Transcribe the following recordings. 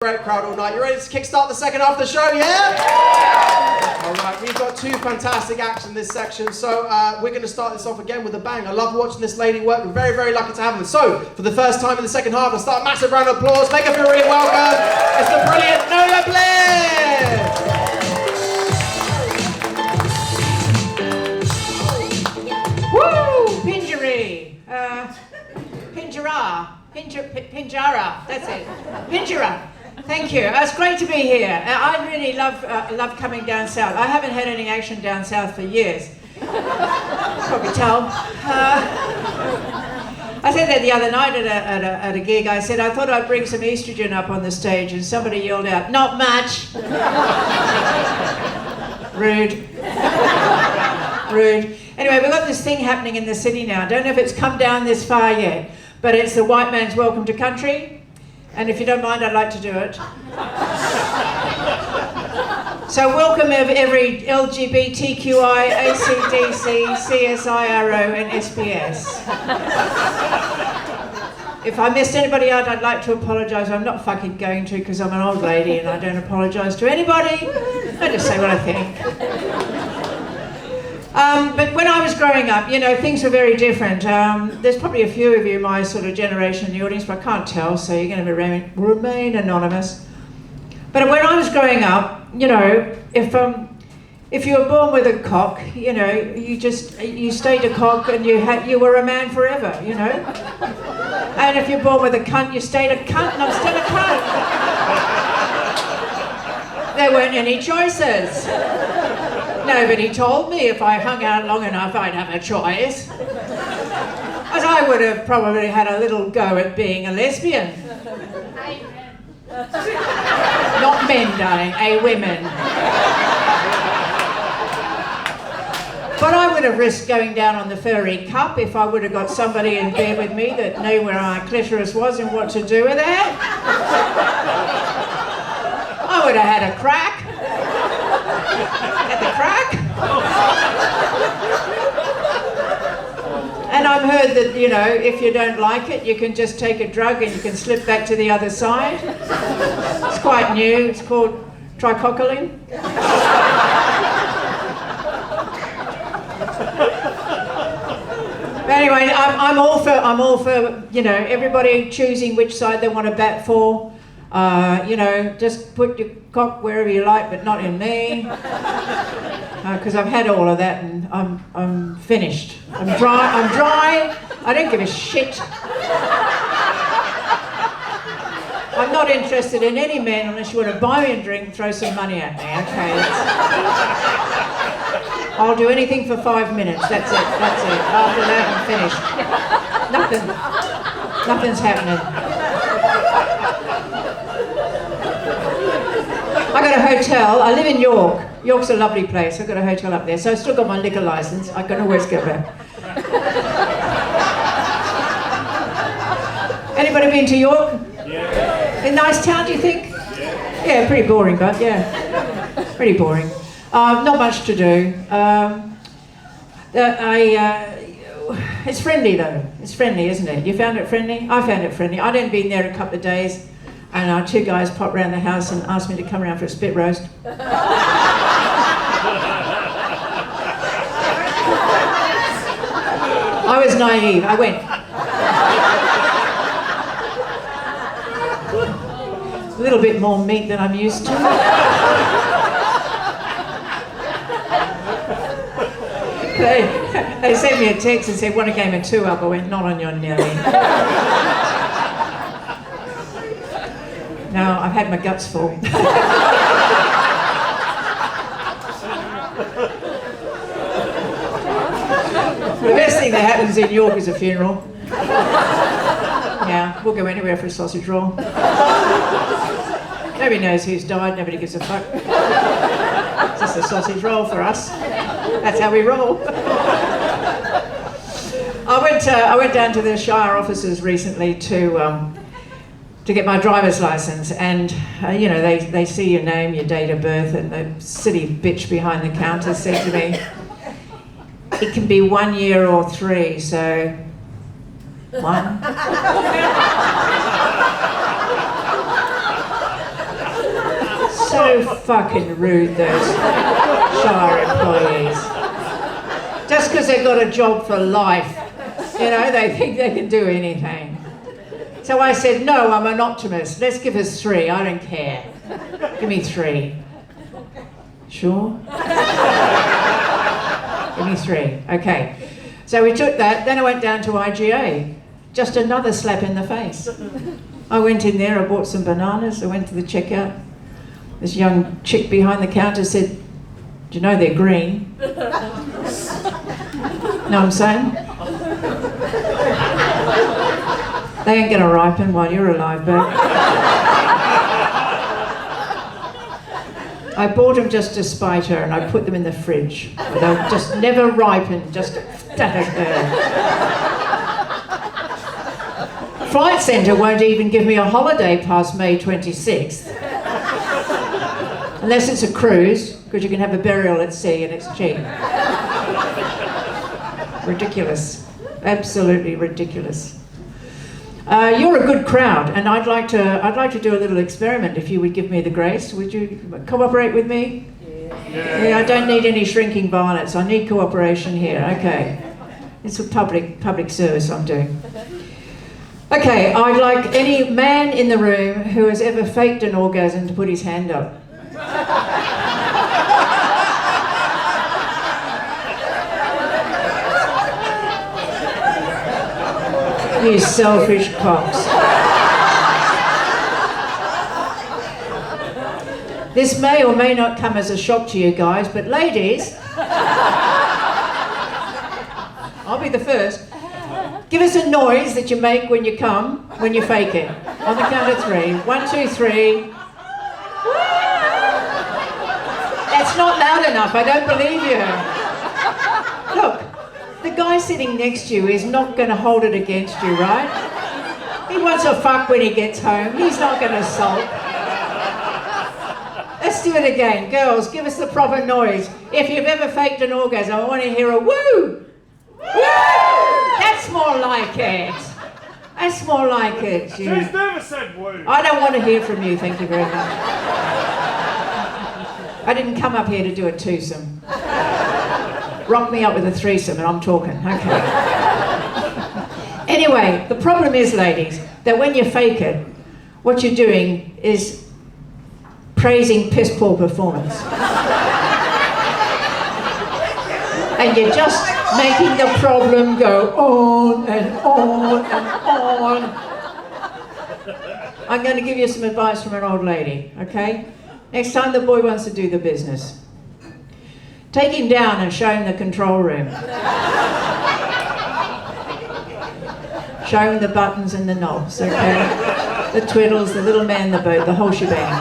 Great crowd all night. You ready to kickstart the second half of the show, yeah? Alright, we've got two fantastic acts in this section, so we're going to start this off again with a bang. I love watching this lady work. We're very, very lucky to have her. So, for the first time in the second half, I'll start a massive round of applause. Make her feel really welcome. It's the brilliant Nola Bliss! Woo! Pinjara, that's it. Pinjara. Thank you. It's great to be here. I really love coming down south. I haven't had any action down south for years. Probably tell. I said that the other night at a gig. I said I thought I'd bring some estrogen up on the stage, and somebody yelled out, "Not much." Rude. Rude. Anyway, we've got this thing happening in the city now. I don't know if it's come down this far yet, but it's the white man's welcome to country. And if you don't mind, I'd like to do it. So welcome every LGBTQI, ACDC, CSIRO and SPS. If I missed anybody out, I'd like to apologise. I'm not fucking going to, because I'm an old lady and I don't apologise to anybody. I just say what I think. But when I was growing up, you know, things were very different. There's probably a few of you, my sort of generation in the audience, but I can't tell, so you're going to remain anonymous. But when I was growing up, you know, if you were born with a cock, you know, you stayed a cock and you were a man forever, you know. And if you're born with a cunt, you stayed a cunt, and I'm still a cunt. There weren't any choices. Nobody told me if I hung out long enough I'd have a choice. As I would have probably had a little go at being a lesbian. Not men, darling, women. But I would have risked going down on the furry cup if I would have got somebody in bed with me that knew where my clitoris was and what to do with it. I would have had a crack. At the crack. And I've heard that, you know, if you don't like it, you can just take a drug and you can slip back to the other side. It's quite new. It's called tricocaline. But anyway, I'm all for, you know, everybody choosing which side they want to bat for. You know, just put your cock wherever you like, but not in me. Because I've had all of that and I'm finished. I'm dry. I don't give a shit. I'm not interested in any men unless you want to buy me a drink, throw some money at me. Okay. I'll do anything for 5 minutes. That's it. After that, I'm finished. Nothing's happening. I got a hotel. I live in York. York's a lovely place. I've got a hotel up there. So I've still got my liquor license. I can always get back. Anybody been to York? Yeah. A nice town, do you think? Yeah, pretty boring, but yeah. Pretty boring. Not much to do. It's friendly though. It's friendly, isn't it? You found it friendly? I found it friendly. I'd only been there a couple of days. And two guys popped round the house and asked me to come around for a spit roast. I was naive. I went. A little bit more meat than I'm used to. They sent me a text and said, "Want a game of 2 up?" I went, "Not on your nelly." No, I've had my guts full. The best thing that happens in York is a funeral. Yeah, we'll go anywhere for a sausage roll. Nobody knows who's died, nobody gives a fuck. It's just a sausage roll for us. That's how we roll. I went down to the Shire offices recently to get my driver's license, and you know, they see your name, your date of birth, and the silly bitch behind the counter said to me, "It can be 1 year or 3, so 1." So fucking rude, those Shire employees. Just because they've got a job for life, you know, they think they can do anything. So I said, no, I'm an optimist. Let's give us 3, I don't care. Give me 3. Sure? Give me 3, okay. So we took that, then I went down to IGA. Just another slap in the face. I went in there, I bought some bananas, I went to the checkout. This young chick behind the counter said, do you know they're green? Know what I'm saying? They ain't gonna ripen while you're alive, babe. I bought them just to spite her and I put them in the fridge. They'll just never ripen, just static there. Flight Centre won't even give me a holiday past May 26th. Unless it's a cruise, because you can have a burial at sea and it's cheap. Ridiculous. Absolutely ridiculous. You're a good crowd, and I'd like to do a little experiment if you would give me the grace. Would you cooperate with me? Yeah, I don't need any shrinking violets. I need cooperation here. Okay. It's a public service I'm doing. Okay, I'd like any man in the room who has ever faked an orgasm to put his hand up. You selfish cocks. This may or may not come as a shock to you guys, but ladies, I'll be the first. Give us a noise that you make when you come, when you fake it. On the count of 3. 1, 2, 3. That's not loud enough, I don't believe you. Look, the guy sitting next to you is not going to hold it against you, right? He wants a fuck when he gets home. He's not going to sulk. Let's do it again. Girls, give us the proper noise. If you've ever faked an orgasm, I want to hear a woo! Woo! That's more like it. That's more like it. She's never said woo. I don't want to hear from you, thank you very much. I didn't come up here to do a twosome. Rock me up with a threesome and I'm talking, okay. Anyway, the problem is, ladies, that when you fake it, what you're doing is praising piss poor performance. And you're just making the problem go on and on and on. I'm going to give you some advice from an old lady, okay? Next time the boy wants to do the business, take him down and show him the control room. Show him the buttons and the knobs, okay? The twiddles, the little man, the boat, the whole shebang.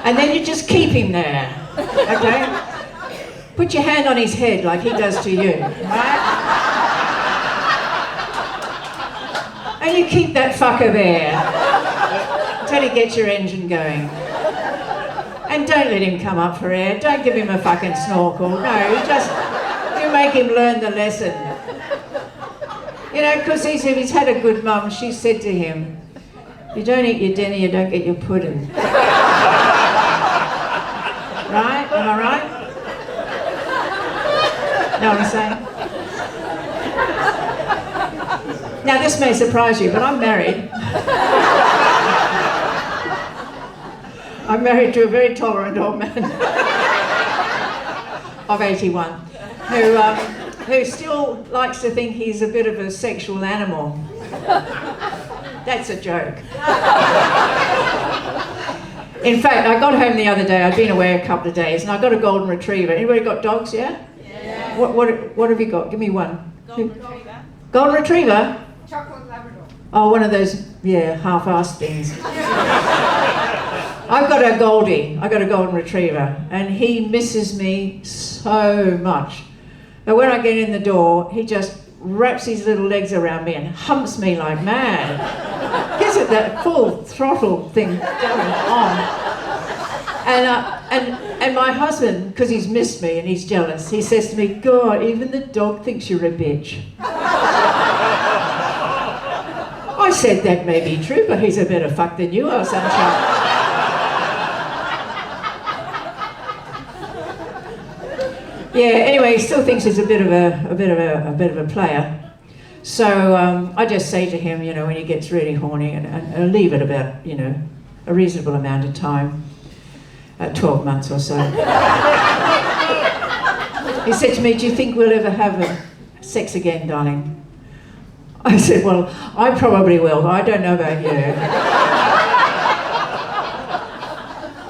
And then you just keep him there, okay? Put your hand on his head like he does to you, right? And you keep that fucker there until he gets your engine going. And don't let him come up for air. Don't give him a fucking snorkel. No, you make him learn the lesson. You know, because if he's had a good mum, she said to him, you don't eat your dinner, you don't get your pudding. Right? Am I right? Know what I'm saying? Now this may surprise you, but I'm married. I'm married to a very tolerant old man of 81 who still likes to think he's a bit of a sexual animal. That's a joke. In fact, I got home the other day, I'd been away a couple of days, and I got a golden retriever. Anybody got dogs, yeah? Yeah. What have you got? Give me one. Golden retriever. Golden retriever? Chocolate Labrador. Oh, one of those, yeah, half-assed things. I've got a Goldie. I got a golden retriever, and he misses me so much. But when I get in the door, he just wraps his little legs around me and humps me like mad. Gives it that full throttle thing going on. And my husband, because he's missed me and he's jealous, he says to me, God, even the dog thinks you're a bitch. I said that may be true, but he's a better fuck than you are, sunshine. Yeah. Anyway, he still thinks he's a bit of a player. So I just say to him, you know, when he gets really horny, and leave it about, you know, a reasonable amount of time, 12 months or so. He said to me, "Do you think we'll ever have sex again, darling?" I said, "Well, I probably will, but I don't know about you."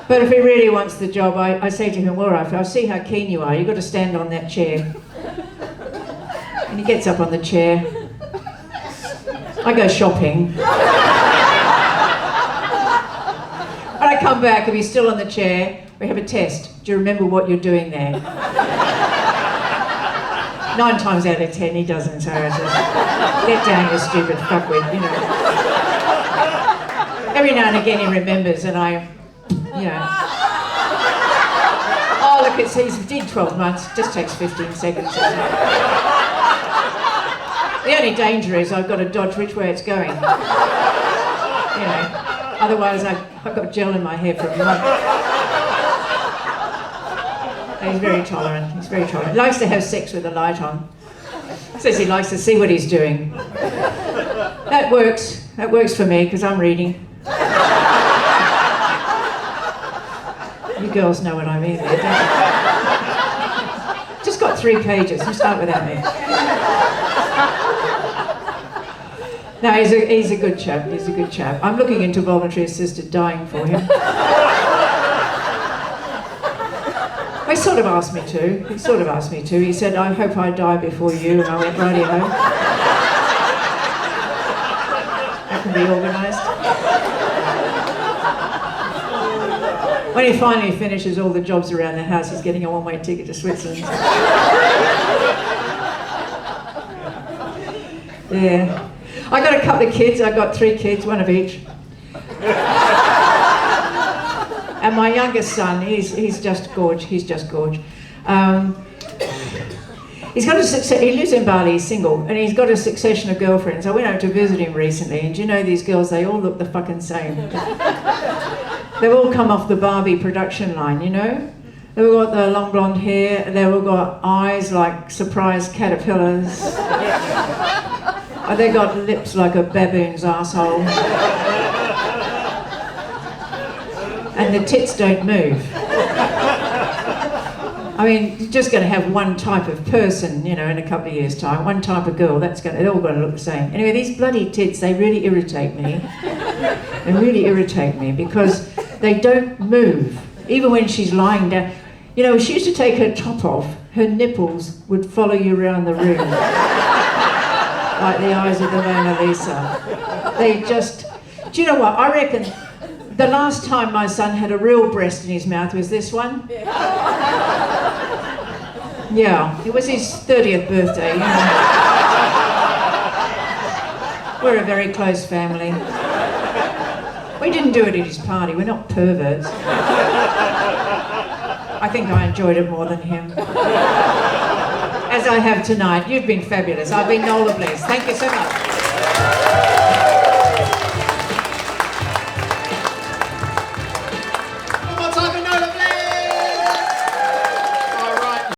But if he really wants the job, I say to him, "All right, I'll see how keen you are. You've got to stand on that chair." And he gets up on the chair. I go shopping. And I come back, if he's still on the chair, we have a test. Do you remember what you're doing there? 9 times out of 10 he doesn't, so I just, "Get down, you stupid fuckwit," you know. Every now and again he remembers, and I, you know. Oh look, he did 12 months, just takes 15 seconds. The only danger is I've got to dodge which way it's going. You know, otherwise I've got gel in my hair for a month. He's very tolerant, he's very tolerant. He likes to have sex with the light on. Says he likes to see what he's doing. That works for me, because I'm reading. You girls know what I mean there, don't you? Just got 3 pages, you start without me. No, he's a good chap, he's a good chap. I'm looking into voluntary assisted dying for him. He sort of asked me to. He said, "I hope I die before you," and I went, "Righty-ho." That can be organised. When he finally finishes all the jobs around the house, he's getting a one-way ticket to Switzerland. Yeah. I got a couple of kids. I got 3 kids, 1 of each. And my youngest son, he's just gorge. He's just gorge. He's got he lives in Bali, he's single, and he's got a succession of girlfriends. I went out to visit him recently, and do you know these girls, they all look the fucking same. They've all come off the Barbie production line, you know? They've all got the long blonde hair, they've all got eyes like surprise caterpillars. They've got lips like a baboon's asshole. And the tits don't move. I mean, you're just going to have one type of person, you know, in a couple of years' time, one type of girl, they're all going to look the same. Anyway, these bloody tits, they really irritate me. They really irritate me because they don't move, even when she's lying down. You know, she used to take her top off, her nipples would follow you around the room. Like the eyes of the Mona Lisa. They just, do you know what, I reckon the last time my son had a real breast in his mouth was this one. Yeah, it was his 30th birthday, you know. We're a very close family. We didn't do it at his party, we're not perverts. I think I enjoyed it more than him. As I have tonight. You've been fabulous. I've been Nola Bliss. Thank you so much.